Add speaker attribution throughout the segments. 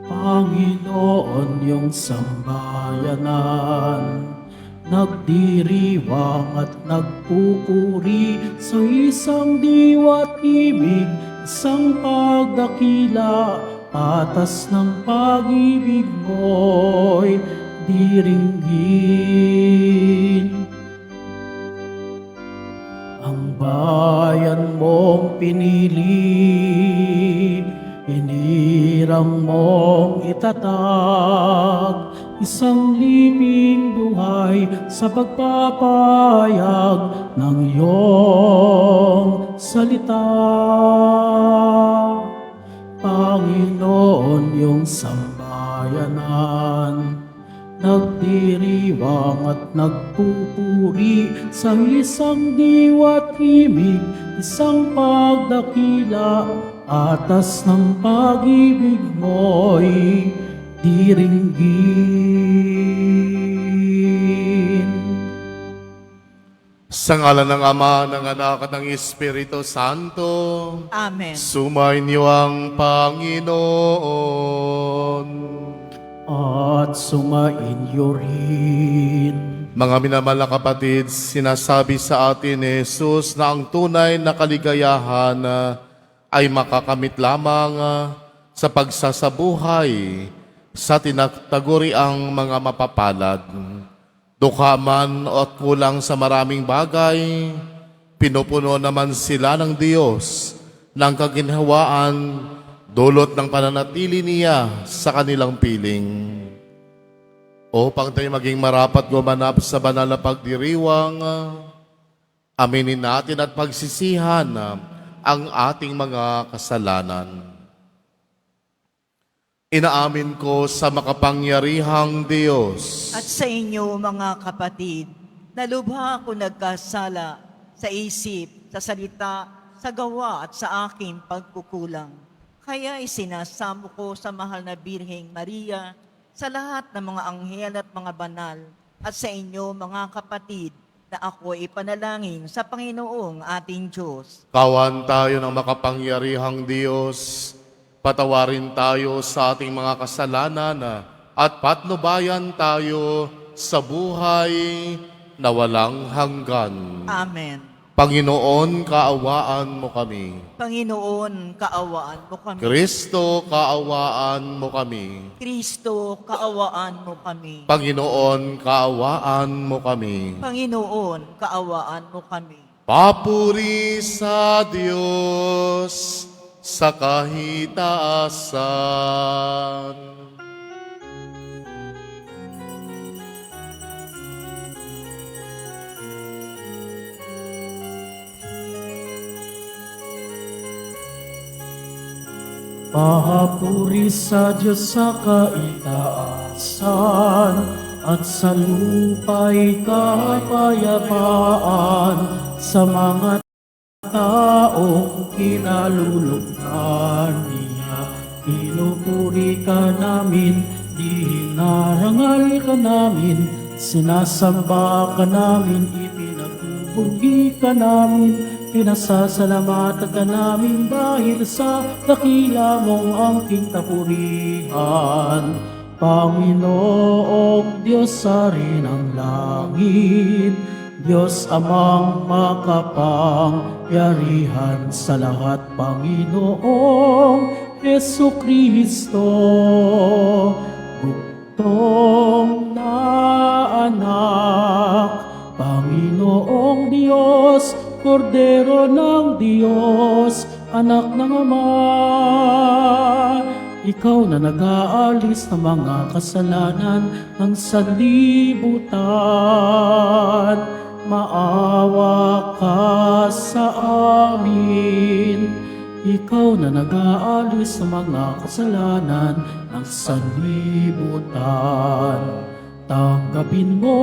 Speaker 1: Panginoon, iyong sambayanan nagdiriwang at nagpupuri sa isang diwa't ibig, isang pagdakila, patas ng pag-ibig mo'y diringgin. Ang bayan mong pinili, hinirang mong itatag, isang libing buhay sa pagpapayag ng iyong salita. Panginoon, iyong sambayanan nagdiriwang at nagpupuri sa isang diwa't himig, isang pagdakila, atas ng pag-ibig mo'y diringgin.
Speaker 2: Sa ngalan ng Ama, ng Anak at ng Espiritu Santo.
Speaker 3: Amen.
Speaker 2: Sumainyo ang Panginoon.
Speaker 1: At sumainyo rin.
Speaker 2: Mga minamahal na kapatid, sinasabi sa atin ni Jesus na ang tunay na kaligayahan ay makakamit lamang sa pagsasabuhay sa tinataguriang mga mapapalad. Dukha man at kulang sa maraming bagay, pinupuno naman sila ng Diyos ng kaginhawaan dulot ng pananatili niya sa kanilang piling. Upang tayo maging marapat gumanap sa banal na pagdiriwang, aminin natin at pagsisihan ang ating mga kasalanan. Inaamin ko sa makapangyarihang Diyos
Speaker 3: At sa inyo mga kapatid, na lubha ako nagkasala sa isip, sa salita, sa gawa at sa aking pagkukulang. Kaya isinasamo ko sa mahal na Birheng Maria, sa lahat ng mga anghel at mga banal, at sa inyo mga kapatid, na ako ipanalangin sa Panginoong ating Diyos.
Speaker 2: Kawan tayo ng makapangyarihang Diyos, patawarin tayo sa ating mga kasalanan at patnubayan tayo sa buhay na walang hanggan.
Speaker 3: Amen.
Speaker 2: Panginoon, kaawaan mo kami.
Speaker 3: Panginoon, kaawaan mo kami.
Speaker 2: Kristo, kaawaan mo kami.
Speaker 3: Kristo, kaawaan mo kami.
Speaker 2: Panginoon, kaawaan mo kami.
Speaker 3: Panginoon, kaawaan mo kami.
Speaker 2: Papuri sa Diyos sa kahitaasan.
Speaker 1: Papuri sa Diyos sa kaitaasan, at sa lupa'y kapayapaan sa mga taong kinalulugdan niya. Pinupuri ka namin, dinarangal ka namin, sinasamba ka namin, ipinagpupugi ka namin, pinasasalamatan ka namin dahil sa dakila mong angking kapurihan. Panginoong Diyos sa rin ang langit, Diyos amang makapangyarihan sa lahat, Panginoong Jesucristo, buktong na anak, Panginoong Diyos, Kordero ng Diyos, anak ng Ama, ikaw na nag-aalis ng mga kasalanan ng sanlibutan, maawa ka sa amin. Ikaw na nag-aalis ng mga kasalanan ng sanlibutan. Tanggapin mo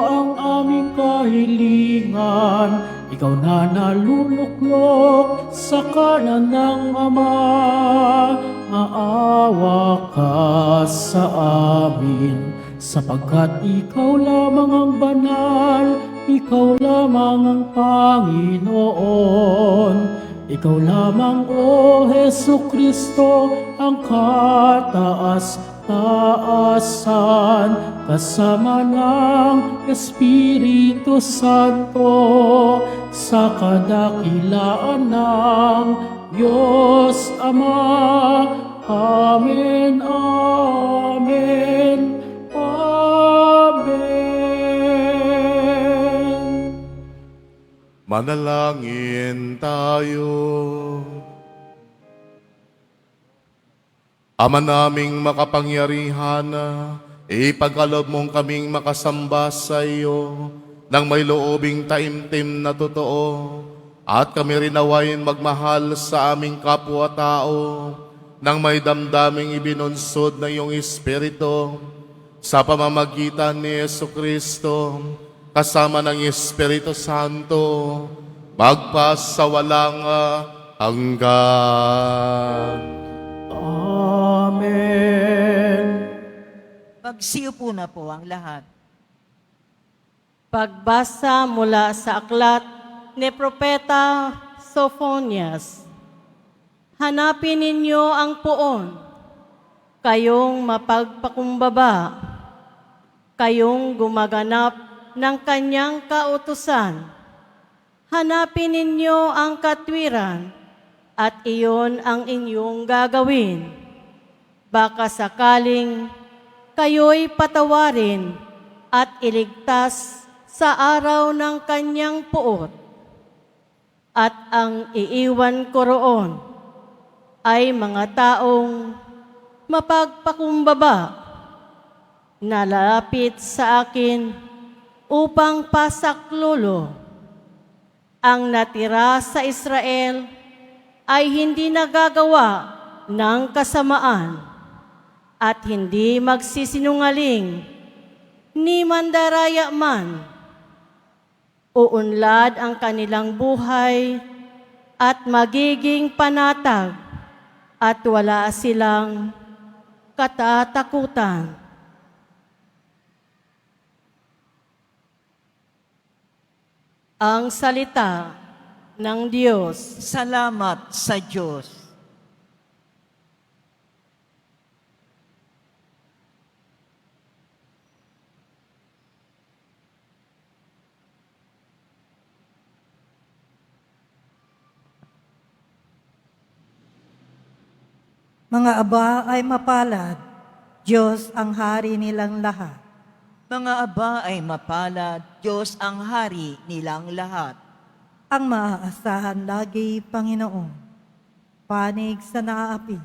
Speaker 1: ang aming kahilingan, ikaw na naluluklok sa kanan ng Ama. Maawa ka sa amin, sapagkat ikaw lamang ang banal, ikaw lamang ang Panginoon. Ikaw lamang, O Hesu Kristo, ang kataas-taasan, kasama ng Espiritu Santo, sa kadakilaan ng Diyos Ama. Amen, amen, amen.
Speaker 2: Manalangin tayo. Ama naming makapangyarihan, ipagkaloob mong kaming makasamba sa iyo nang may loobing taimtim na totoo, at kami rin nawayin magmahal sa aming kapwa-tao nang may damdaming ibinunsod ng iyong Espiritu sa pamamagitan ni Yesu Kristo, kasama ng Espiritu Santo, magpasawalang hanggan.
Speaker 1: Amen.
Speaker 3: Magsiupo na po ang lahat.
Speaker 4: Pagbasa mula sa aklat ni Propeta Sophonias. Hanapin ninyo ang poon, kayong mapagpakumbaba, kayong gumaganap ng kanyang kautusan. Hanapin ninyo ang katwiran, at iyon ang inyong gagawin. Baka sakaling kayo'y patawarin at iligtas sa araw ng kanyang puot. At ang iiwan ko roon ay mga taong mapagpakumbaba, nalalapit sa akin upang pasaklolo. Ang natira sa Israel ay hindi nagagawa ng kasamaan at hindi magsisinungaling ni mandaraya man. Uunlad ang kanilang buhay at magiging panatag at wala silang katatakutan. Ang salita ng Diyos.
Speaker 3: Salamat sa Diyos.
Speaker 5: Mga aba ay mapalad, Diyos ang hari nilang lahat.
Speaker 3: Mga aba ay mapalad, Diyos ang hari nilang lahat.
Speaker 5: Ang maaasahan lagi, Panginoon, panig sa naaapi.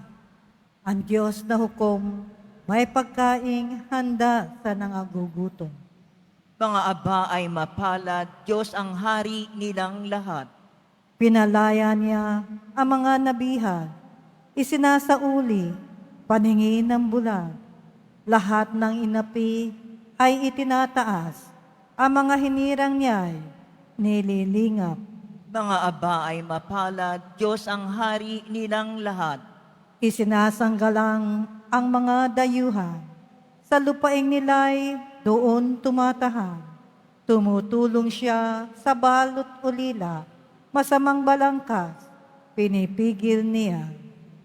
Speaker 5: Ang Diyos na hukom, may pagkaing handa sa nangagugutom.
Speaker 3: Mga aba ay mapalad, Diyos ang hari nilang lahat.
Speaker 5: Pinalaya niya ang mga nabihan, isinasauli, paningin ng bulag. Lahat ng inapi ay itinataas, ang mga hinirang niya'y nililingap.
Speaker 3: Mga aba ay mapalad, Diyos ang hari nilang lahat.
Speaker 5: Isinasanggalang ang mga dayuhan, sa lupaing nila'y doon tumatahan. Tumutulong siya sa balot ulila, masamang balangkas, pinipigil niya.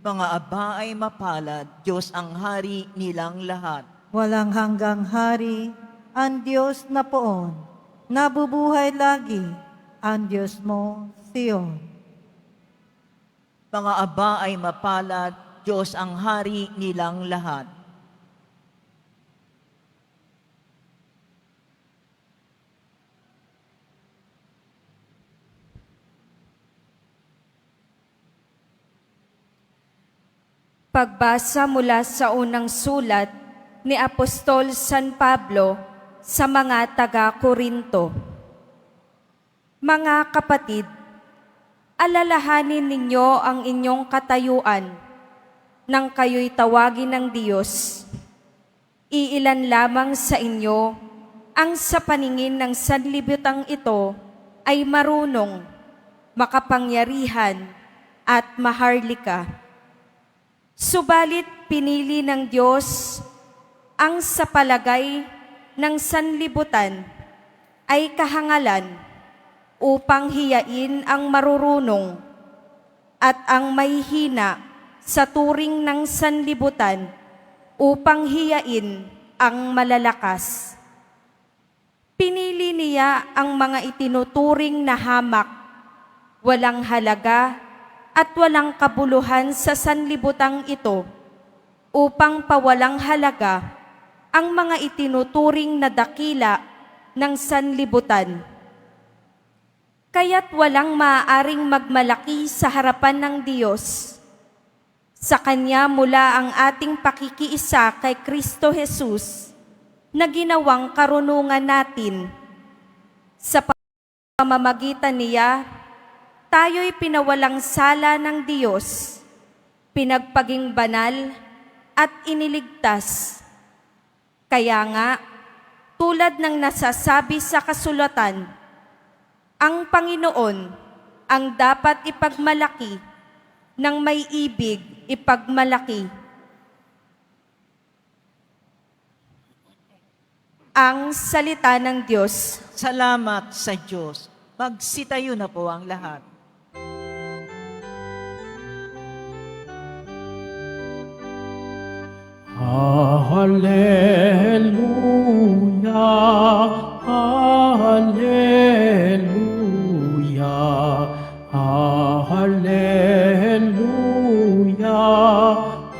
Speaker 3: Mga aba ay mapalad, Diyos ang hari nilang lahat.
Speaker 5: Walang hanggang hari, ang Diyos na poon, nabubuhay lagi, ang Diyos mo, Sion.
Speaker 3: Mga aba ay mapalad, Diyos ang hari nilang lahat.
Speaker 6: Pagbasa mula sa unang sulat ni Apostol San Pablo sa mga taga-Korinto. Mga kapatid, alalahanin ninyo ang inyong katayuan nang kayo'y tawagin ng Diyos. Iilan lamang sa inyo ang sa paningin ng sanlibutan ito ay marunong, makapangyarihan at maharlika. Subalit pinili ng Diyos ang sa palagay ng sanlibutan ay kahangalan upang hiyain ang marurunong at ang may hina sa turing ng sanlibutan upang hiyain ang malalakas. Pinili niya ang mga itinuturing na hamak, walang halaga at walang kabuluhan sa sanlibutang ito upang pawalang halaga ang mga itinuturing na dakila ng sanlibutan. Kaya't walang maaaring magmalaki sa harapan ng Diyos. Sa Kanya mula ang ating pakikiisa kay Kristo Jesus na ginawang karunungan natin. Sa pamamagitan niya, tayo'y pinawalang sala ng Diyos, pinagpaging banal at iniligtas. Kaya nga, tulad ng nasasabi sa kasulatan, ang Panginoon ang dapat ipagmalaki, ng may ibig ipagmalaki. Ang salita ng Diyos.
Speaker 3: Salamat sa Diyos. Magsitayo na po ang lahat.
Speaker 1: Hallelujah, hallelujah, hallelujah,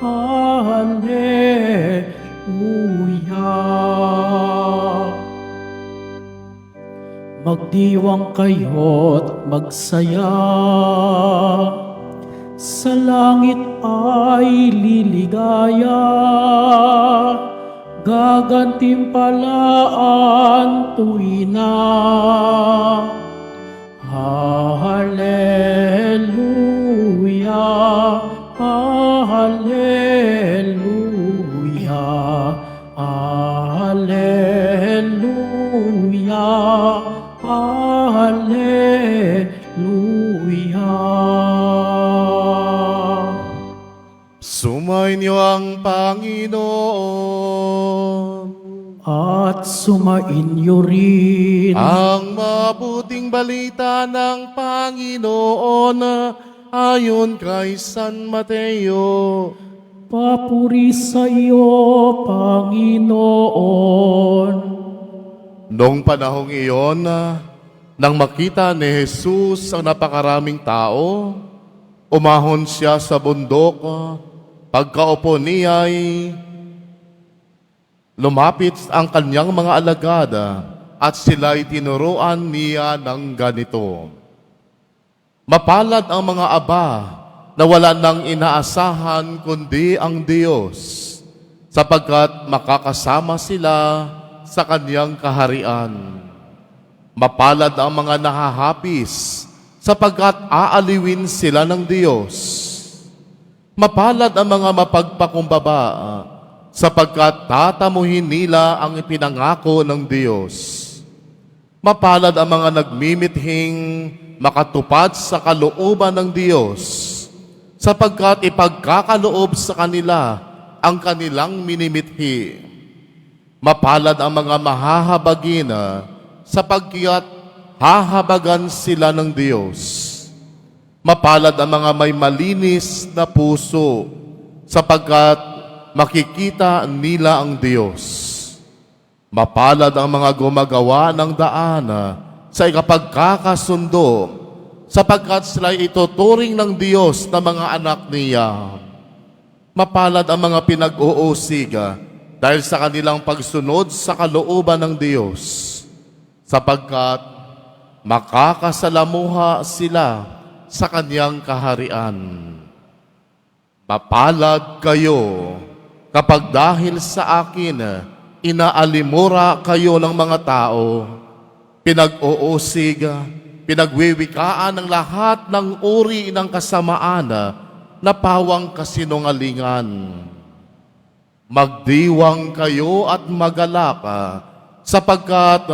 Speaker 1: hallelujah. Magdiwang kayo't magsaya, sa langit ay liligaya, gagantimpalaan tuwina. Hallelujah, hallelujah, hallelujah, hallelujah.
Speaker 2: Sumainyo ang Panginoon.
Speaker 1: At sumainyo rin
Speaker 2: Ang mabuting balita ng Panginoon ayon kay San Mateo.
Speaker 1: papuri sa iyo, Panginoon.
Speaker 2: Noong panahong iyon, nang makita ni Jesus ang napakaraming tao, umahon siya sa bundok. Pagkaupo niya ay lumapit ang kanyang mga alagad at sila'y tinuruan niya ng ganito. Mapalad ang mga aba na wala nang inaasahan kundi ang Diyos, sapagkat makakasama sila sa kanyang kaharian. Mapalad ang mga nahahapis, sapagkat aaliwin sila ng Diyos. Mapalad ang mga mapagpakumbaba, sapagkat tatamuhin nila ang ipinangako ng Diyos. Mapalad ang mga nagmimithing makatupad sa kalooban ng Diyos, sapagkat ipagkakaloob sa kanila ang kanilang minimithi. Mapalad ang mga mahahabagin, sapagkat hahabagan sila ng Diyos. Mapalad ang mga may malinis na puso, sapagkat makikita nila ang Diyos. Mapalad ang mga gumagawa ng daan sa ikapagkakasundo, sapagkat sila'y ituturing ng Diyos na mga anak niya. Mapalad ang mga pinag-uusig dahil sa kanilang pagsunod sa kalooban ng Diyos, sapagkat makakasalamuha sila sa kanyang kaharian. Mapalad kayo kapag dahil sa akin inaalimura kayo ng mga tao, pinag-uusig, pinagwiwikaan ng lahat ng uri ng kasamaan na pawang kasinungalingan. Magdiwang kayo at magalak, sapagkat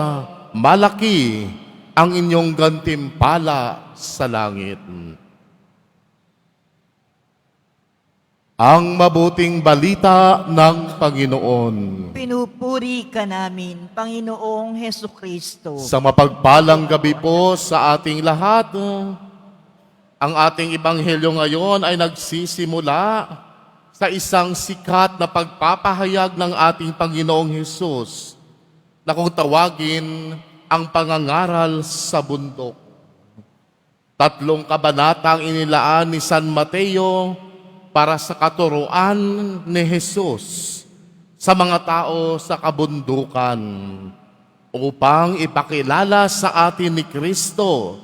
Speaker 2: malaki ang inyong gantimpala sa langit. Ang mabuting balita ng Panginoon.
Speaker 3: Pinupuri ka namin, Panginoong Heso Kristo.
Speaker 2: Sa mapagpalang gabi po sa ating lahat, Ang ating ebanghelyo ngayon ay nagsisimula sa isang sikat na pagpapahayag ng ating Panginoong Hesus na kung tawagin ang pangangaral sa bundok. 3 kabanata ang inilaan ni San Mateo para sa katuruan ni Hesus sa mga tao sa kabundukan upang ipakilala sa atin ni Kristo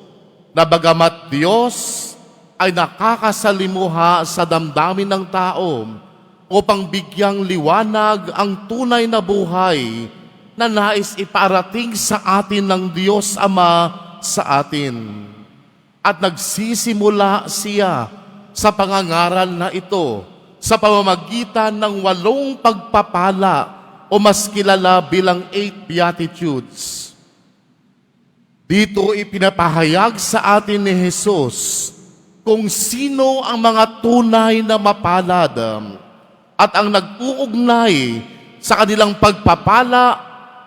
Speaker 2: na bagamat Diyos ay nakakasalimuha sa damdamin ng tao upang bigyang liwanag ang tunay na buhay na nais iparating sa atin ng Diyos Ama sa atin. At nagsisimula siya sa pangangaral na ito sa pamamagitan ng 8 pagpapala o mas kilala bilang 8 Beatitudes. Dito ipinapahayag sa atin ni Jesus kung sino ang mga tunay na mapalad at ang nag-uugnay sa kanilang pagpapala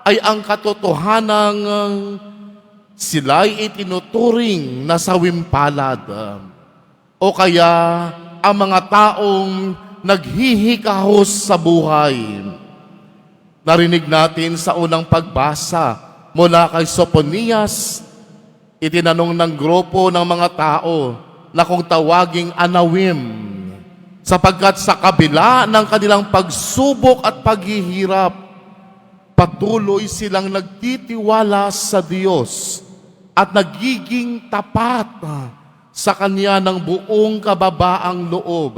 Speaker 2: ay ang katotohanang sila'y itinuturing na sawimpalad o kaya ang mga taong naghihikahos sa buhay. Narinig natin sa unang pagbasa mula kay Sophonias, itinanong ng grupo ng mga tao na kung tawaging anawim, sapagkat sa kabila ng kanilang pagsubok at paghihirap, patuloy silang nagtitiwala sa Diyos at nagiging tapat sa Kanya ng buong kababaang loob.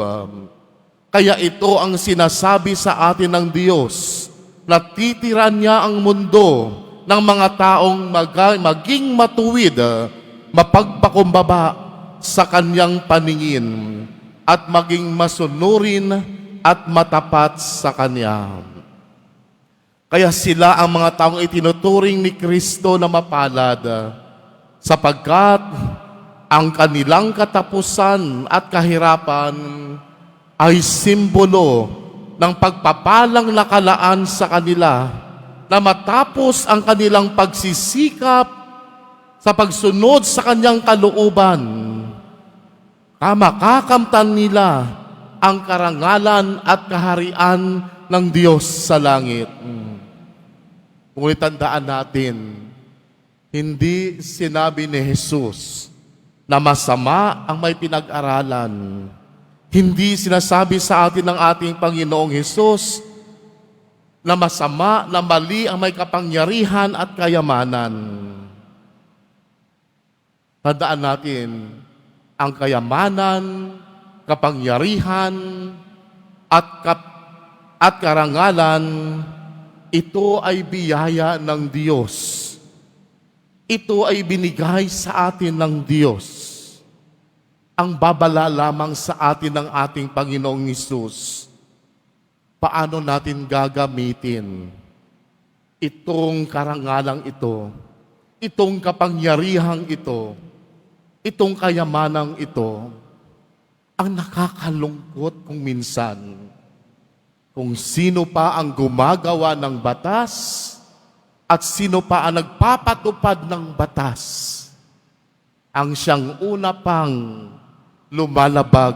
Speaker 2: Kaya ito ang sinasabi sa atin ng Diyos, na titiran niya ang mundo ng mga taong maging matuwid, mapagpakumbaba sa Kanyang paningin at maging masunurin at matapat sa Kanya. Kaya sila ang mga taong itinuturing ni Kristo na mapalad sapagkat ang kanilang katapusan at kahirapan ay simbolo ng pagpapalang nakalaan sa kanila na matapos ang kanilang pagsisikap sa pagsunod sa Kanyang kalooban, makakamtan nila ang karangalan at kaharian ng Diyos sa langit. Ngunit tandaan natin, hindi sinabi ni Jesus na masama ang may pinag-aralan. Hindi sinasabi sa atin ng ating Panginoong Hesus na masama, na mali ang may kapangyarihan at kayamanan. Tandaan natin, ang kayamanan, kapangyarihan, at karangalan, ito ay biyaya ng Diyos. Ito ay binigay sa atin ng Diyos. Ang babala lamang sa atin ng ating Panginoong Hesus, paano natin gagamitin itong karangalang ito, itong kapangyarihang ito, itong kayamanang ito. Ang nakakalungkot kung minsan, kung sino pa ang gumagawa ng batas at sino pa ang nagpapatupad ng batas, ang siyang una pang lumalabag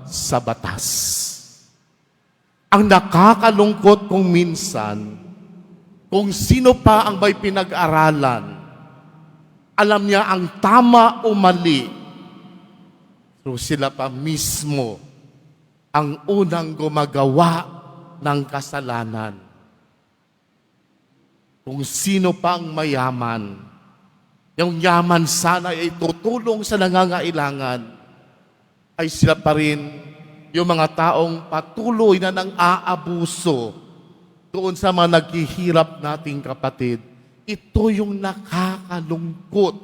Speaker 2: sa batas. Ang nakakalungkot kung minsan, kung sino pa ang may pinag-aralan, alam niya ang tama o mali, so sila pa mismo ang unang gumagawa ng kasalanan. Kung sino pa ang mayaman, yung yaman sana ay tutulong sa nangangailangan, ay sila pa rin yung mga taong patuloy na nang aabuso doon sa mga naghihirap nating kapatid. Ito yung nakakalungkot.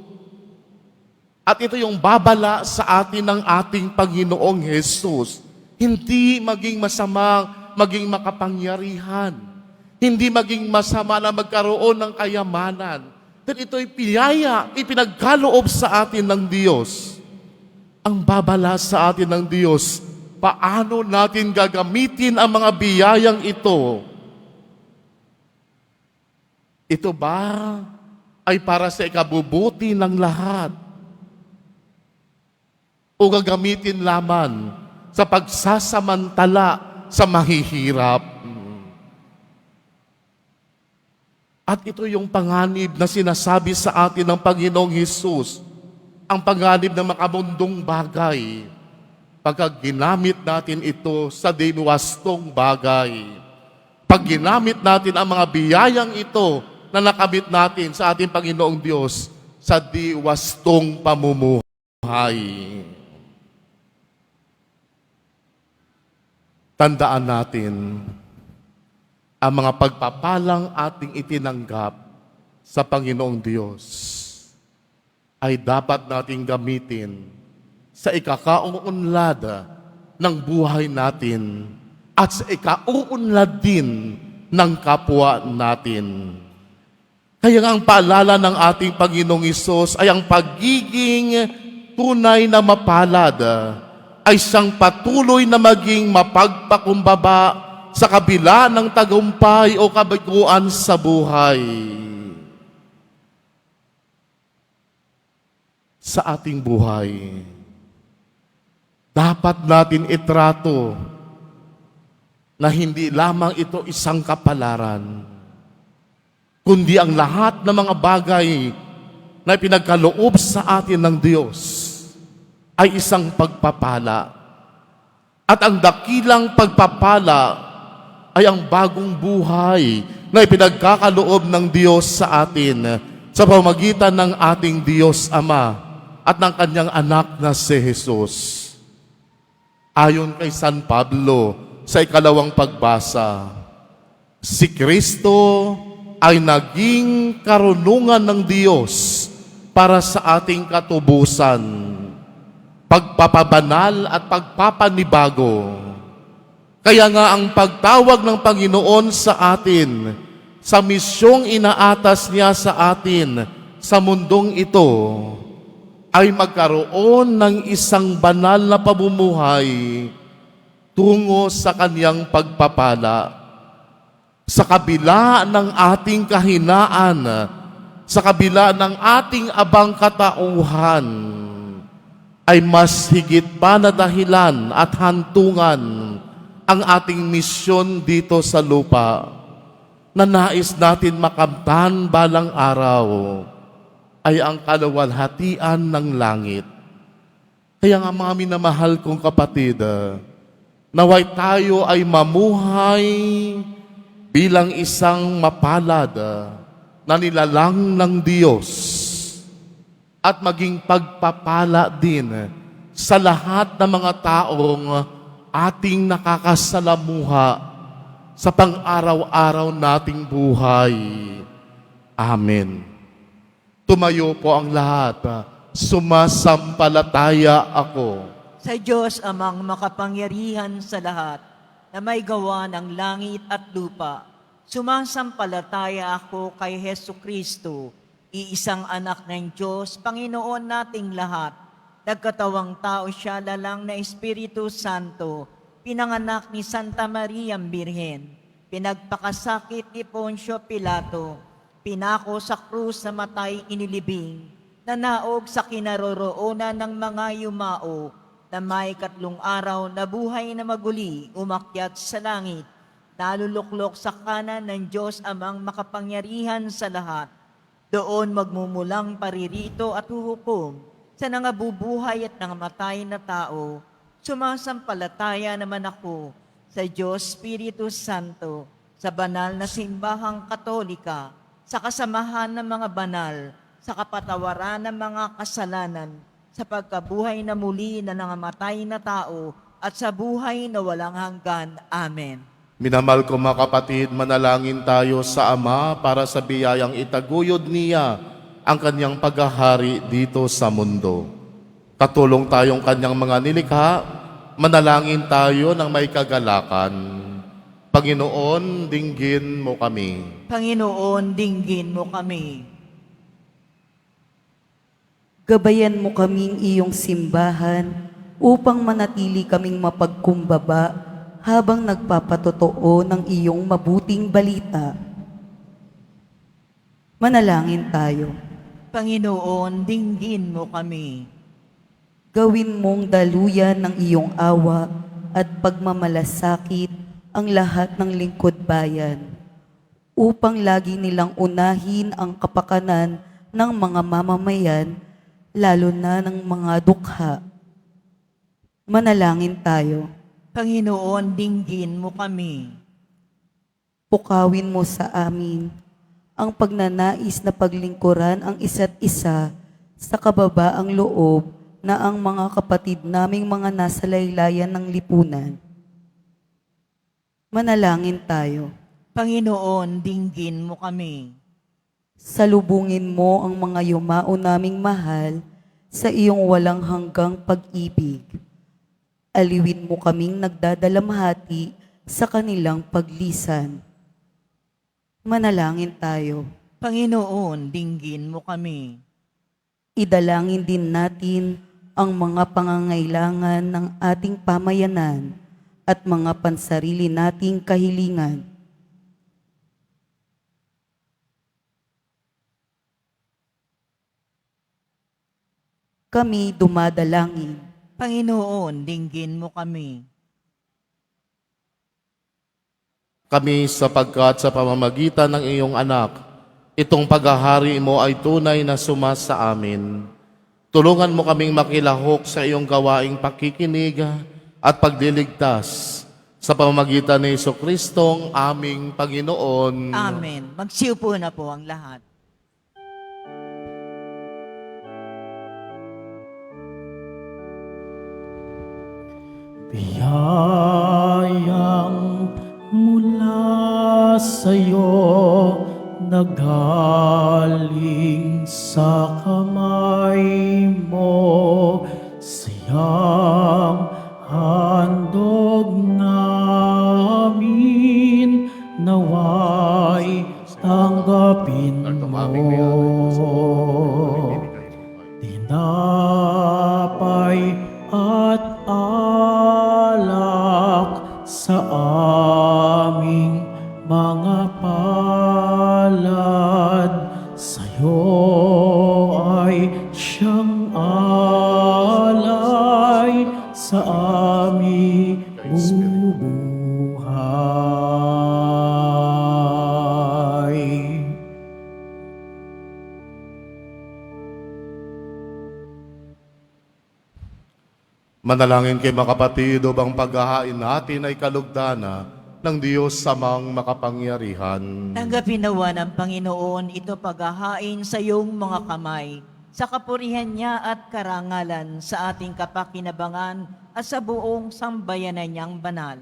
Speaker 2: At ito yung babala sa atin ng ating Panginoong Hesus. Hindi maging masama, maging makapangyarihan. Hindi maging masama na magkaroon ng kayamanan. Then ito'y piyaya, ipinagkaloob sa atin ng Diyos. Ang babala sa atin ng Diyos, paano natin gagamitin ang mga biyayang ito? Ito ba ay para sa ikabubuti ng lahat? o gagamitin lamang sa pagsasamantala sa mahihirap. At ito yung panganib na sinasabi sa atin ng Panginoong Hesus, ang panganib ng makamundong bagay. Pagka ginamit natin ito sa diwastong bagay, pag ginamit natin ang mga biyayang ito na nakamit natin sa ating Panginoong Diyos sa diwastong pamumuhay. Tandaan natin, ang mga pagpapalang ating itinanggap sa Panginoong Diyos ay dapat nating gamitin sa ikakauunlad ng buhay natin at sa ikauunlad din ng kapwa natin. Kaya nga ang paalala ng ating Panginoong Hesus ay ang pagiging tunay na mapalad ay siyang patuloy na maging mapagpakumbaba sa kabila ng tagumpay o kabiguan sa buhay. Sa ating buhay, dapat natin itrato na hindi lamang ito isang kapalaran, kundi ang lahat ng mga bagay na pinagkaloob sa atin ng Diyos ay isang pagpapala. At ang dakilang pagpapala ay ang bagong buhay na ipinagkakaloob ng Diyos sa atin sa pamamagitan ng ating Diyos Ama at ng Kanyang anak na si Jesus. Ayon kay San Pablo sa ikalawang pagbasa, si Kristo ay naging karunungan ng Diyos para sa ating katubusan, pagpapabanal at pagpapanibago. Kaya nga ang pagtawag ng Panginoon sa atin, sa misyong inaatas niya sa atin sa mundong ito, ay magkaroon ng isang banal na pamumuhay tungo sa Kanyang pagpapala. Sa kabila ng ating kahinaan, sa kabila ng ating abang katauhan, ay mas higit pa na dahilan at hantungan ang ating misyon dito sa lupa na nais natin makamtan balang araw ay ang kaluwalhatian ng langit. Kaya nga mga minamahal kong kapatid, naway tayo ay mamuhay bilang isang mapalad na nilalang ng Diyos at maging pagpapala din sa lahat ng mga taong ating nakakasalamuha sa pang-araw-araw nating buhay. Amen. Tumayo po ang lahat. Sumasampalataya ako
Speaker 3: Sa Diyos amang makapangyarihan sa lahat, na may gawa ng langit at lupa, sumasampalataya ako kay Hesu Kristo, iisang anak ng Diyos, Panginoon nating lahat. Nagkatawang tao siya, lalang na Espiritu Santo, pinanganak ni Santa Maria Birhen, pinagpakasakit ni Poncio Pilato, pinako sa krus na matay inilibing, nanaog sa kinaroroonan ng mga yumao, na may 3 araw na buhay na maguli, umakyat sa langit, naluluklok sa kanan ng Diyos amang makapangyarihan sa lahat. Doon magmumulang paririto at huhukom sa nangabubuhay at nangamatay na tao. Sumasampalataya naman ako sa Diyos Espiritu Santo, sa banal na simbahang katolika, sa kasamahan ng mga banal, sa kapatawaran ng mga kasalanan, sa pagkabuhay na muli na nangamatay na tao, at sa buhay na walang hanggan. Amen.
Speaker 2: Minamahal ko mga kapatid, manalangin tayo sa Ama para sa biyayang itaguyod niya ang kanyang paghahari dito sa mundo. Katulong tayong kanyang mga nilikha, manalangin tayo ng may kagalakan. Panginoon, dinggin mo kami.
Speaker 3: Panginoon, dinggin mo kami.
Speaker 7: Gabayan mo kaming iyong simbahan upang manatili kaming mapagkumbaba habang nagpapatotoo ng iyong mabuting balita. Manalangin tayo.
Speaker 3: Panginoon, dinggin mo kami.
Speaker 7: Gawin mong daluyan ng iyong awa at pagmamalasakit ang lahat ng lingkod bayan, upang lagi nilang unahin ang kapakanan ng mga mamamayan, lalo na ng mga dukha. Manalangin tayo.
Speaker 3: Panginoon, dinggin mo kami.
Speaker 7: Pukawin mo sa amin ang pagnanais na paglingkuran ang isa't isa sa kababaang loob na ang mga kapatid naming mga nasa laylayan ng lipunan. Manalangin tayo.
Speaker 3: Panginoon, dinggin mo kami.
Speaker 7: Salubungin mo ang mga yumao naming mahal sa iyong walang hanggang pag-ibig. Aliwin mo kaming nagdadalamhati sa kanilang paglisan. Manalangin tayo.
Speaker 3: Panginoon, dinggin mo kami.
Speaker 7: Idalangin din natin ang mga pangangailangan ng ating pamayanan at mga pansarili nating kahilingan. Kami dumadalangin.
Speaker 3: Panginoon, dinggin mo kami.
Speaker 2: Kami sapagkat sa pamamagitan ng iyong anak, itong paghahari mo ay tunay na sumasa amin. Tulungan mo kaming makilahok sa iyong gawaing pakikinig at pagliligtas sa pamamagitan ni Jesucristong aming Panginoon.
Speaker 3: Amen. Magsiupo na po ang lahat.
Speaker 1: Biyayang mula sa'yo nagaling sa kamay mo, siyang handog namin naway tanggapin mo. Tinapay at alak sa aming mga palad, sa'yo ay siyang alay sa aming bubuhay.
Speaker 2: Manalangin kay mga kapatid upang paghahain natin ay kalugdana ng Diyos samang makapangyarihan.
Speaker 3: Tanggapin nawa ng Panginoon ito paghahain sa iyong mga kamay, sa kapurihan niya at karangalan sa ating kapakinabangan at sa buong sambayanan niyang banal.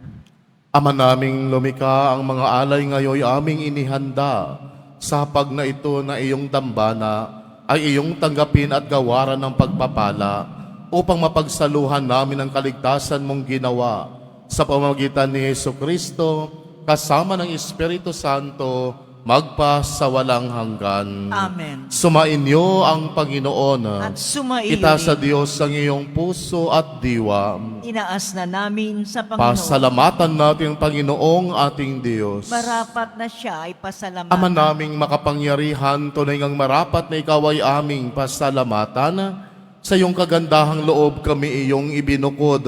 Speaker 2: Ama naming lumikha, ang mga alay ngayon aming inihanda sa hapag na ito na iyong dambana ay iyong tanggapin at gawaran ng pagpapala upang mapagsaluhan namin ang kaligtasan mong ginawa sa pamamagitan ni Jesucristo kasama ng Espiritu Santo magpa sa walang hanggan.
Speaker 3: Amen.
Speaker 2: Sumainyo ang Panginoon.
Speaker 3: At sumaiyo
Speaker 2: Itaas sa
Speaker 3: rin.
Speaker 2: Diyos ang iyong puso at diwa.
Speaker 3: Inaas na namin sa Panginoon.
Speaker 2: Pasalamatan natin ang Panginoong ating Diyos.
Speaker 3: Marapat na siya ay pasalamatan.
Speaker 2: Ama naming makapangyarihan, tunay ngang marapat na ikaw ay aming pasalamatan. Sa iyong kagandahang loob kami iyong ibinukod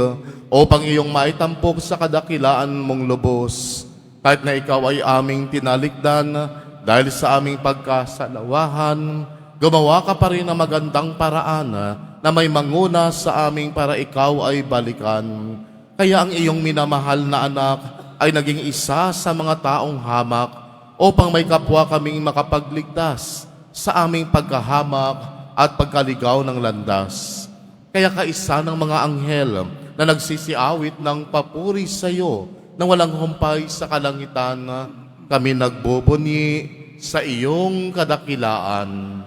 Speaker 2: upang iyong maitampok sa kadakilaan mong lubos. Kahit na ikaw ay aming tinalikdan dahil sa aming pagkasalawahan, gumawa ka pa rin ng magandang paraan na may manguna sa aming para ikaw ay balikan. Kaya ang iyong minamahal na anak ay naging isa sa mga taong hamak upang may kapwa kaming makapagligtas sa aming pagkahamak at pagkaligaw ng landas. Kaya kaisa ng mga anghel na nagsisiawit ng papuri sa iyo na walang humpay sa kalangitan, kami nagbubunyi sa iyong kadakilaan.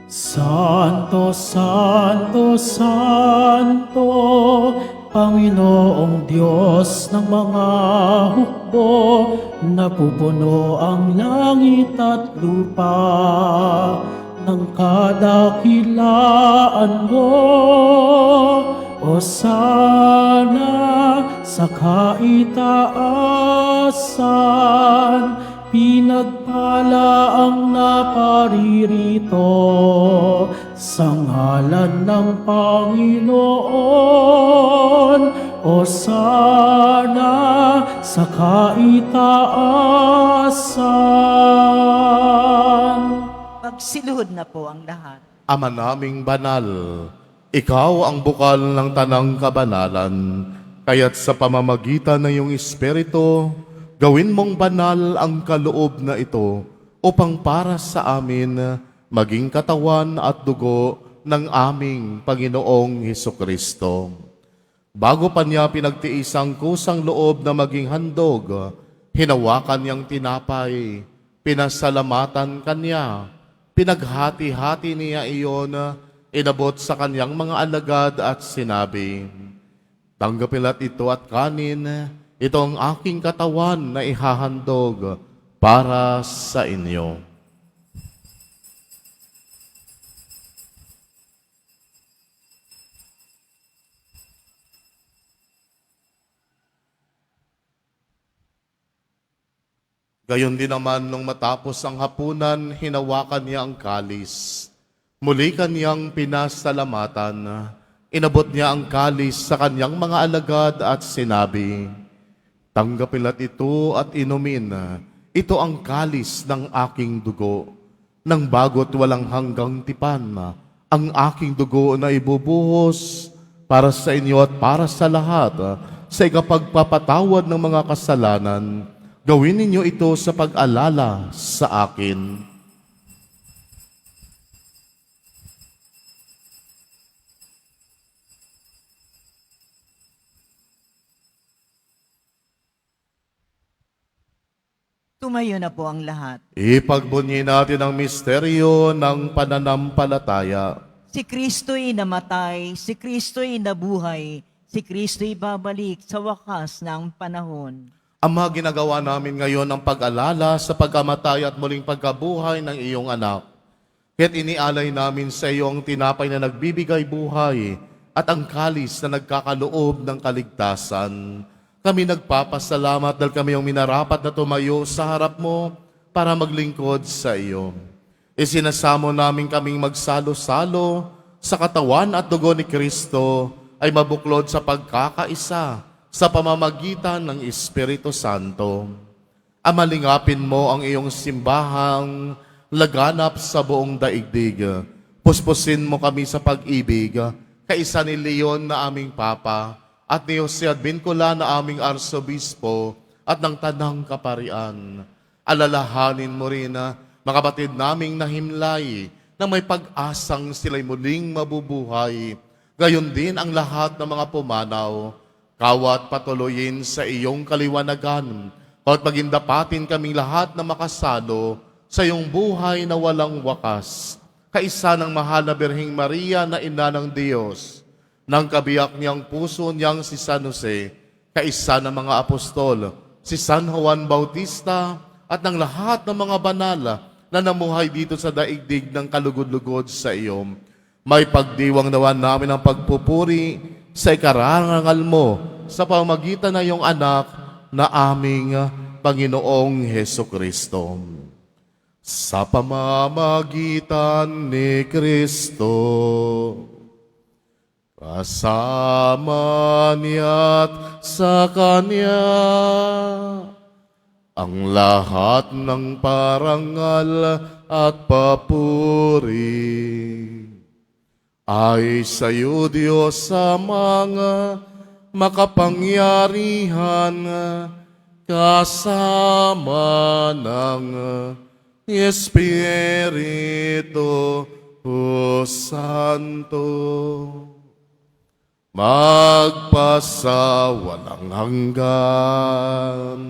Speaker 1: Santo, Santo, Santo, Panginoong Diyos ng mga hukbo, napupuno ang langit at lupa ng kadakilaan mo. O sana sa kaitaasan, pinagpala ang naparirito sa ngalan ng Panginoon. O sana sa kaitaasan.
Speaker 3: Magsiluhod na po ang lahat.
Speaker 2: Ama naming banal, ikaw ang bukal ng tanang kabanalan, kaya't sa pamamagitan ng iyong Espiritu, gawin mong banal ang kaloob na ito upang para sa amin maging katawan at dugo ng aming Panginoong Hesukristo. Bago pa niya pinagtiis ang kusang loob na maging handog, hinawakan niyang tinapay, pinasalamatan kanya, pinaghati-hati niya iyon, inabot sa kanyang mga alagad at sinabi, "Tanggapin ito at kanin, ito ang aking katawan na ihahandog para sa inyo." Gayon din naman nung matapos ang hapunan, hinawakan niya ang kalis. Muli kanyang pinasalamatan. Inabot niya ang kalis sa kanyang mga alagad at sinabi, "Tanggapin ito at inumin. Ito ang kalis ng aking dugo. Nang bago't walang hanggang tipan, ang aking dugo na ibubuhos para sa inyo at para sa lahat sa ikapagpapatawad ng mga kasalanan. Gawin ninyo ito sa pag-alala sa akin."
Speaker 3: Tumayo na po ang lahat.
Speaker 2: Ipagbunyi natin ang misteryo ng pananampalataya.
Speaker 3: Si Kristo'y namatay, si Kristo'y nabuhay, si Kristo'y babalik sa wakas ng panahon.
Speaker 2: Ama, ginagawa namin ngayon ang pag-alala sa pagkamatay at muling pagkabuhay ng iyong anak. Kaya't inialay namin sa iyo ang tinapay na nagbibigay buhay at ang kalis na nagkakaloob ng kaligtasan. Kami nagpapasalamat dahil kami yung minarapat na tumayo sa harap mo para maglingkod sa iyo. Isinasamo namin kaming magsalo-salo sa katawan at dugo ni Kristo ay mabuklod sa pagkakaisa sa pamamagitan ng Espiritu Santo. Amalingapin mo ang iyong simbahang laganap sa buong daigdig. Puspusin mo kami sa pag-ibig, kaisa ni Leon na aming Papa, at ni Jose Advincula na aming Arsobispo, at ng Tanang Kaparian. Alalahanin mo rin na mga batid naming nahimlay na may pag-asang sila'y muling mabubuhay. Gayon din ang lahat ng mga pumanaw. Kawat patuloyin sa iyong kaliwanagan, at pagindapatin kaming lahat na makasalo sa iyong buhay na walang wakas. Kaisa ng mahal na Birheng Maria na ina ng Diyos, ng kabiyak niyang puso niyang si San Jose, kaisa ng mga apostol, si San Juan Bautista, at ng lahat ng mga banal na namuhay dito sa daigdig ng kalugod-lugod sa iyo. May pagdiwang nawa namin ang pagpupuri sa ikarangal mo sa pamamagitan ng iyong anak na aming Panginoong Hesukristo. Sa pamamagitan ni Kristo, kasama niya't sa Kanya, ang lahat ng parangal at papuri ay sa iyo, Diyos, sa mga makapangyarihan, kasama ng Espiritu Santo, magpasawalang hanggan.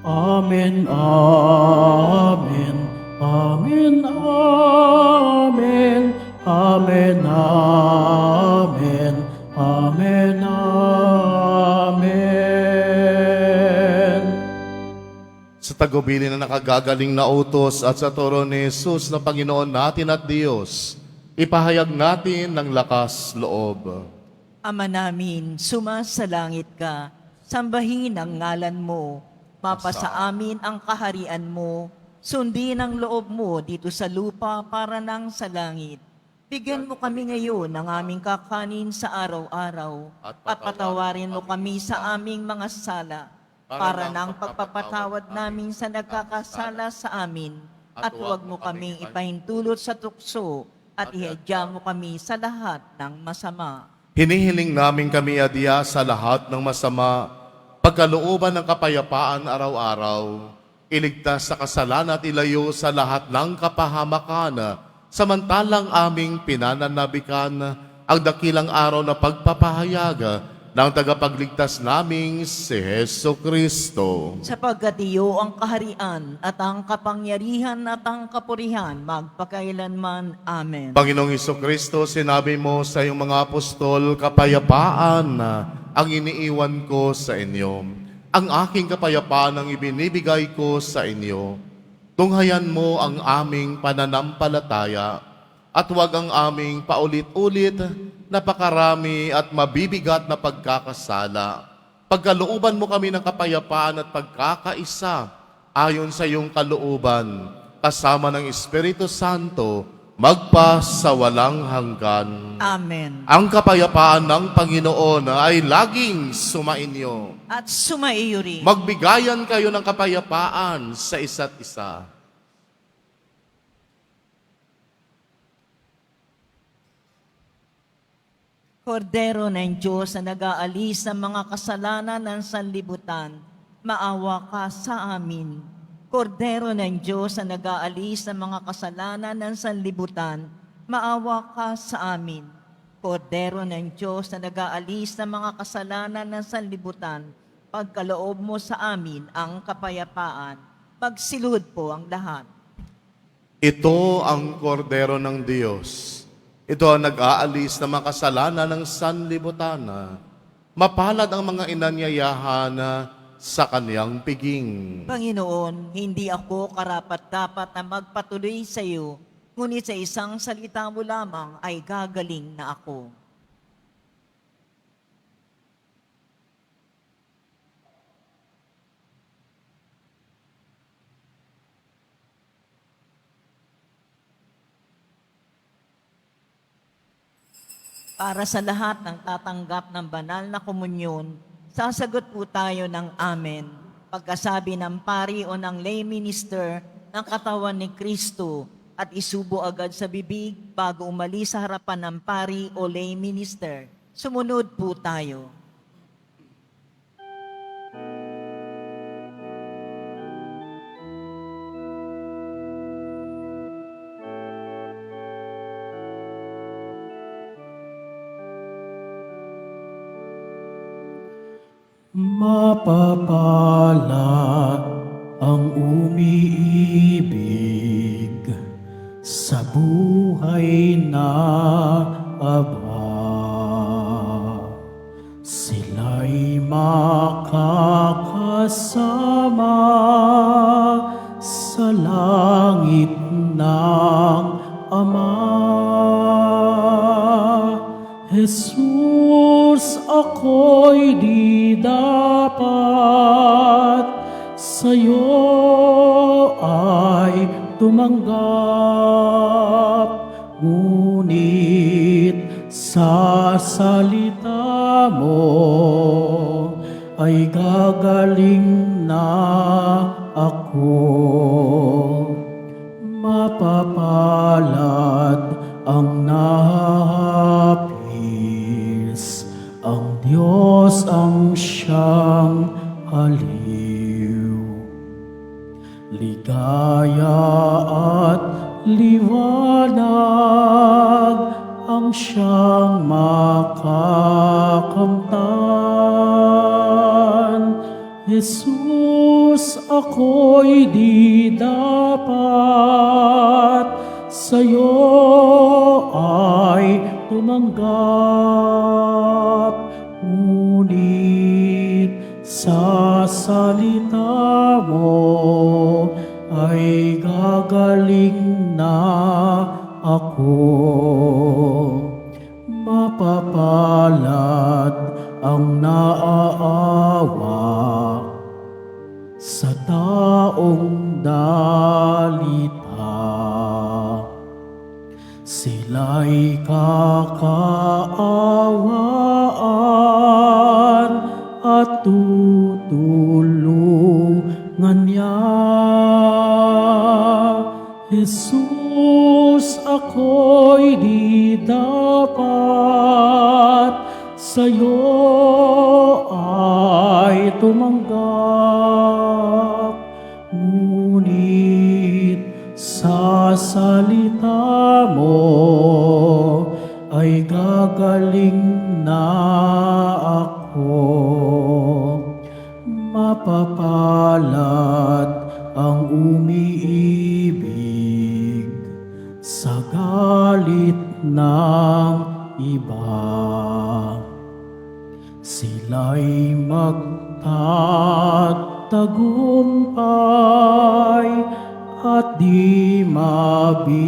Speaker 1: Amen, amen, amen, amen, amen, amen, amen, amen.
Speaker 2: Sa tagubilin na nakagagaling na utos at sa turo ni Jesus na Panginoon natin at Diyos, ipahayag natin ng lakas loob.
Speaker 3: Ama namin, sumasalangit ka, sambahin ang ngalan mo, mapasa amin ang kaharian mo, sundin ang loob mo dito sa lupa para nang sa langit. Bigyan mo kami ngayon ng aming kakanin sa araw-araw, at patawarin mo kami sa aming mga sala, para nang pagpapatawad namin sa nagkakasala sa amin, at huwag mo kaming ipahintulot sa tukso, at ihadya mo kami sa lahat ng masama.
Speaker 2: Hinihiling namin kami adya sa lahat ng masama, pagkalooban ng kapayapaan araw-araw, iligtas sa kasalanan at ilayo sa lahat ng kapahamakan, samantalang aming pinananabikan ang dakilang araw na pagpapahayag ng tagapagligtas naming si Heso Kristo.
Speaker 3: Sapagkat iyo ang kaharian at ang kapangyarihan at ang kapurihan magpakailanman. Amen.
Speaker 2: Panginoong Heso Kristo, sinabi mo sa iyong mga apostol, kapayapaan ang iniiwan ko sa inyo. Ang aking kapayapaan ang ibinibigay ko sa inyo. Tunghayan mo ang aming pananampalataya at huwag ang aming paulit-ulit napakarami at mabibigat na pagkakasala. Pagkalooban mo kami ng kapayapaan at pagkakaisa ayon sa iyong kalooban, kasama ng Espiritu Santo, magpa sa walang hanggan.
Speaker 3: Amen.
Speaker 2: Ang kapayapaan ng Panginoon ay laging sumainyo.
Speaker 3: At sumaiyo rin.
Speaker 2: Magbigayan kayo ng kapayapaan sa isa't isa.
Speaker 3: Kordero ng Diyos na nag-aalis ng mga kasalanan ng sanlibutan, maawa ka sa amin. Kordero ng Diyos na nag-aalis ng mga kasalanan ng sanlibutan, maawa ka sa amin. Kordero ng Diyos na nag-aalis ng mga kasalanan ng sanlibutan, pagkaloob mo sa amin ang kapayapaan. Pagsilud po ang lahat.
Speaker 2: Ito ang kordero ng Diyos. Ito ang nag-aalis ng mga kasalanan ng sanlibutan. Mapalad ang mga inanyayahan sa kaniyang piging.
Speaker 3: Panginoon, hindi ako karapat-dapat na magpatuloy sa iyo, ngunit sa isang salita mo lamang ay gagaling na ako. Para sa lahat ng tatanggap ng banal na komunyon, sasagot po tayo ng Amen. Pagkasabi ng pari o ng lay minister ng katawan ni Kristo at isubo agad sa bibig bago umalis sa harapan ng pari o lay minister. Sumunod po tayo.
Speaker 1: Mapapalad ang umiibig sa buhay na aba. Sila'y makakasama sa langit ng Ama. Jesus, ako'y di dapat sa'yo ay tumanggap, ngunit sa salita mo ay gagaling na ako. Mapapalad ang nahapis, ang Diyos ang siyang aliw. Ligaya at liwanag ang siyang makakamtan. Jesus, ako'y di dapat sa'yo ay tumanggap, ngunit sa salita mo ay gagaling na ako. Mapapalad ang naaawa sa taong dalita. Sila'y kakaawaan at tutulungan niya. Jesus, ako'y di dapat sa'yo ay tumanggap. Ngunit sa salita mo ay gagaling na ako. Mapapalad ang umiibig sa galit ng iba. Sila'y magtatagumpay at di mabibigo.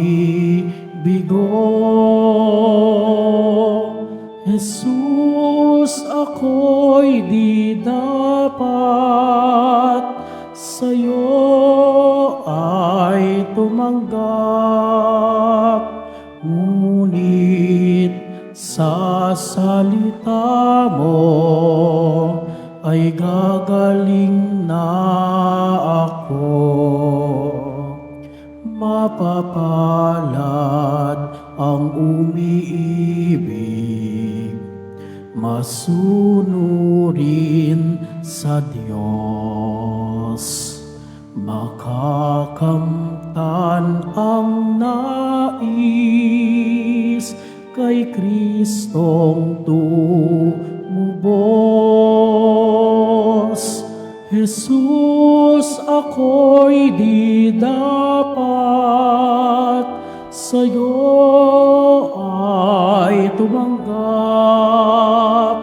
Speaker 1: Jesus, ako'y di dapat sa'yo ay tumanggap. Ngunit sa salita mo ay gagaling na ako. Mapapalad ang umiibig, masunurin sa Diyos. Makakamtan ang nais kay Kristong tumubos. Jesus, ako'y di dapat sa'yo ay tumanggap.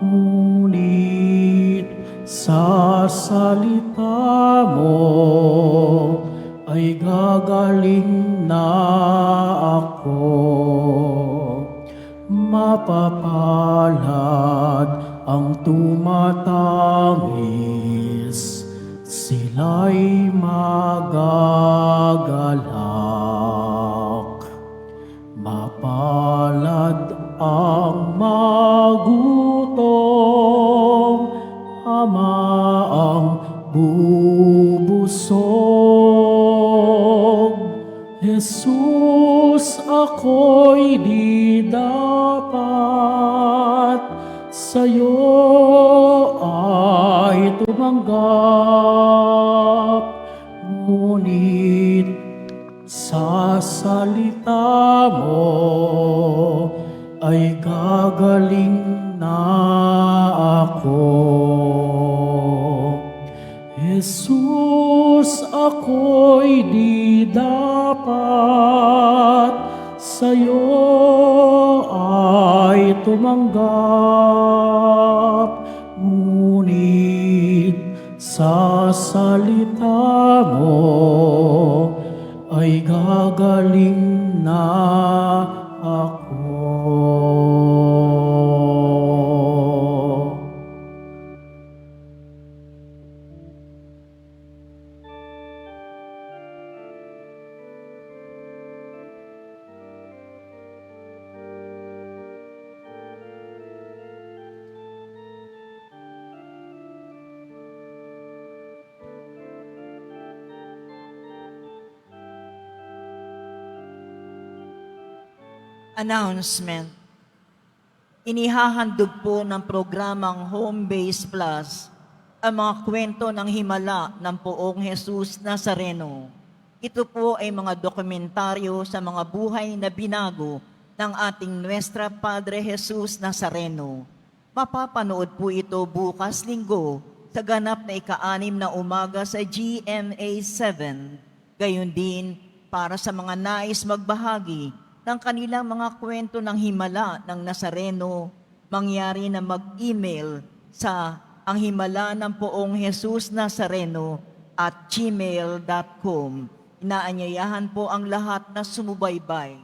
Speaker 1: Ngunit sa salita mo ay gagaling na ako. Mapapalad ang tumatangis, sila'y magagalak. Mapalad ang magutom, Ama ang bubusog. Jesus, ako'y di dapat sa'yo ay tumanggap. Ngunit sa salita mo ay gagaling na ako. Jesus, ako'y di dapat sa'yo ay tumanggap. Ngunit sa salita mo ay gagaling na ako.
Speaker 3: Announcement. Inihahandog po ng programang Home Base Plus ang mga kwento ng himala ng Poong Jesus Nazareno. Ito po ay mga dokumentaryo sa mga buhay na binago ng ating Nuestra Padre Jesus Nazareno. Mapapanood po ito bukas Linggo sa ganap na ika-6 na umaga sa GMA 7. Gayon din para sa mga nais magbahagi ng kanilang mga kwento ng himala ng Nazareno, mangyari na mag-email sa anghimala ng Poong Jesus Nazareno @gmail.com. Inaanyayahan po ang lahat na sumubaybay.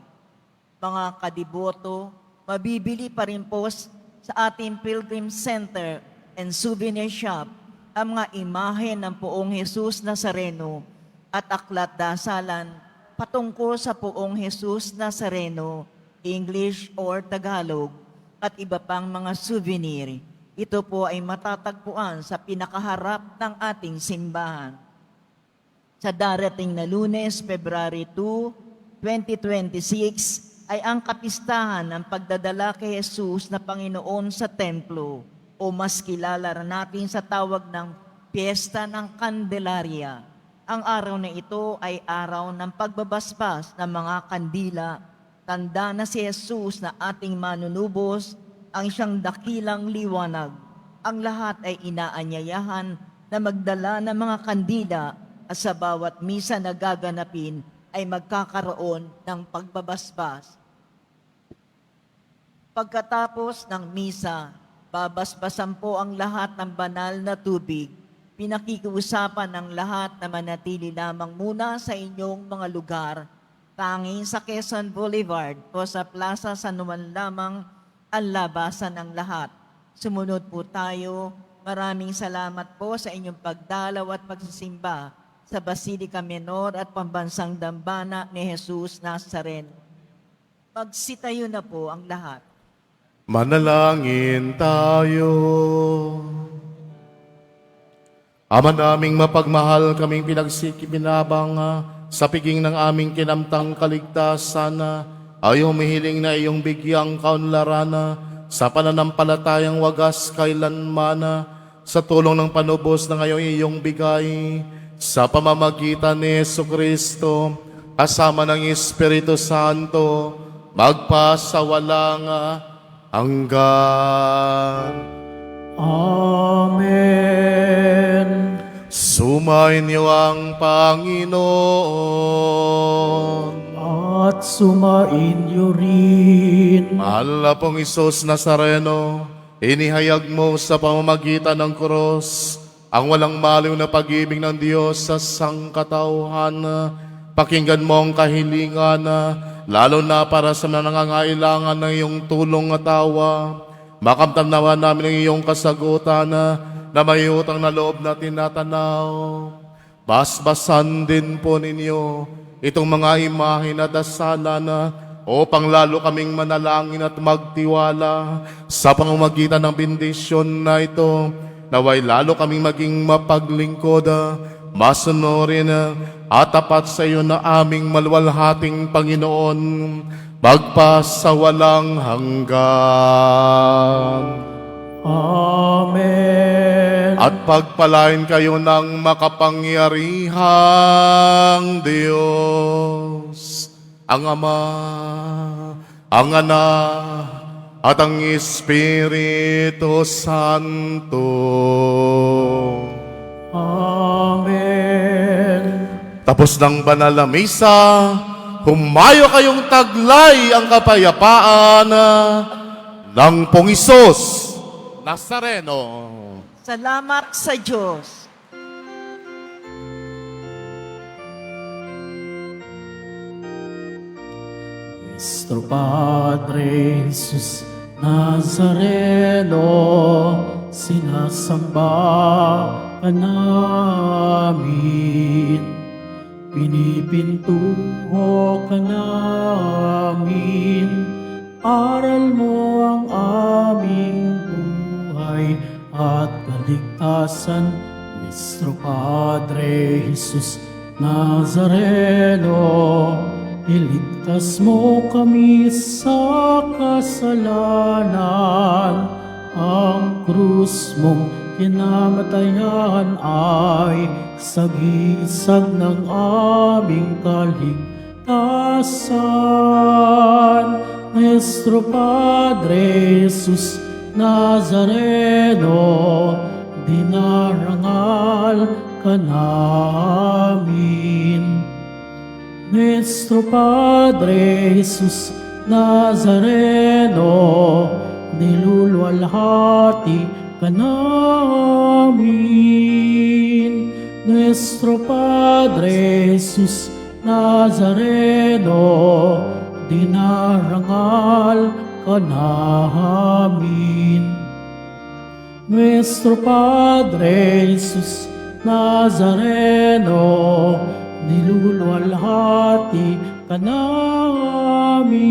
Speaker 3: Mga kadiboto, mabibili pa rin po sa ating Pilgrim Center and Souvenir Shop ang mga imahe ng Poong Jesus Nazareno at aklat dasalan patungkol sa Poong Jesus Nazareno, English or Tagalog, at iba pang mga souvenir. Ito po ay matatagpuan sa pinakaharap ng ating simbahan. Sa darating na Lunes, February 2, 2026, ay ang kapistahan ng pagdadala kay Jesus na Panginoon sa templo o mas kilala natin sa tawag ng Piyesta ng Candelaria. Ang araw na ito ay araw ng pagbabasbas ng mga kandila, tanda na si Jesus na ating manunubos, ang siyang dakilang liwanag. Ang lahat ay inaanyayahan na magdala ng mga kandila at sa bawat misa na gaganapin ay magkakaroon ng pagbabasbas. Pagkatapos ng misa, babasbasan po ang lahat ng banal na tubig. Pinakikiusapan ng lahat na manatili lamang muna sa inyong mga lugar. Tanging sa Quezon Boulevard o sa Plaza San Juan lamang ang labasan ng lahat. Sumunod po tayo. Maraming salamat po sa inyong pagdalaw at pagsisimba sa Basilica Menor at Pambansang Dambana ni Jesus Nazareno. Magsitayo na po ang lahat.
Speaker 2: Manalangin tayo. Ama naming mapagmahal, kaming pinagsikipinabang sa piging ng aming kinamtang kaligtasan, ay humihiling na iyong bigyang kaunlaran sa pananampalatayang wagas kailanman, sa tulong ng panubos na ngayong iyong bigay, sa pamamagitan ni Jesucristo, kasama ng Espiritu Santo, magpasawalang hanggan.
Speaker 1: Amen.
Speaker 2: Sumainyo ang Panginoon.
Speaker 1: At sumainyo rin.
Speaker 2: Mahal na pong Isus Nazareno, inihayag mo sa pamamagitan ng krus ang walang maliw na pag-ibig ng Diyos sa sangkatauhan. Pakinggan mo ang kahilingan, lalo na para sa mga nangangailangan ng iyong tulong at awa. Makamtan nawa namin ang iyong kasagutan na may utang na loob na tinatanaw. Basbasan din po ninyo itong mga imahe na dasalan upang lalo kaming manalangin at magtiwala sa pamamagitan ng bendisyon na ito. Naway lalo kaming maging mapaglingkod, masunurin at tapat sa iyo na aming maluwalhating Panginoon, magpasawalang hanggan.
Speaker 1: Amen.
Speaker 2: At pagpalain kayo ng makapangyarihang Diyos, ang Ama, ang Anak, at ang Espiritu Santo.
Speaker 1: Amen.
Speaker 2: Tapos ng banal na misa, humayo kayong taglay ang kapayapaan ng Pong Isus Nazareno.
Speaker 3: Salamat sa Diyos.
Speaker 1: Nuestro Padre Jesus Nazareno, sinasamba ka namin, pinipintuho ka namin, aral mo ang aming buhay at kaligtasan. Nuestro Padre Jesus Nazareno, iligtas mo kami sa kasalanan. Ang krus mong kinamatayan ay sagisag ng aming kaligtasan. Nuestro Padre Jesus Nazareno, dinarangal ka namin. Nuestro Padre Jesus Nazareno, niluluwalhati ka namin. Nuestro Padre Jesus Nazareno, dinarangal ka namin. Nuestro Padre Jesus Nazareno, niluluwalhati ka namin.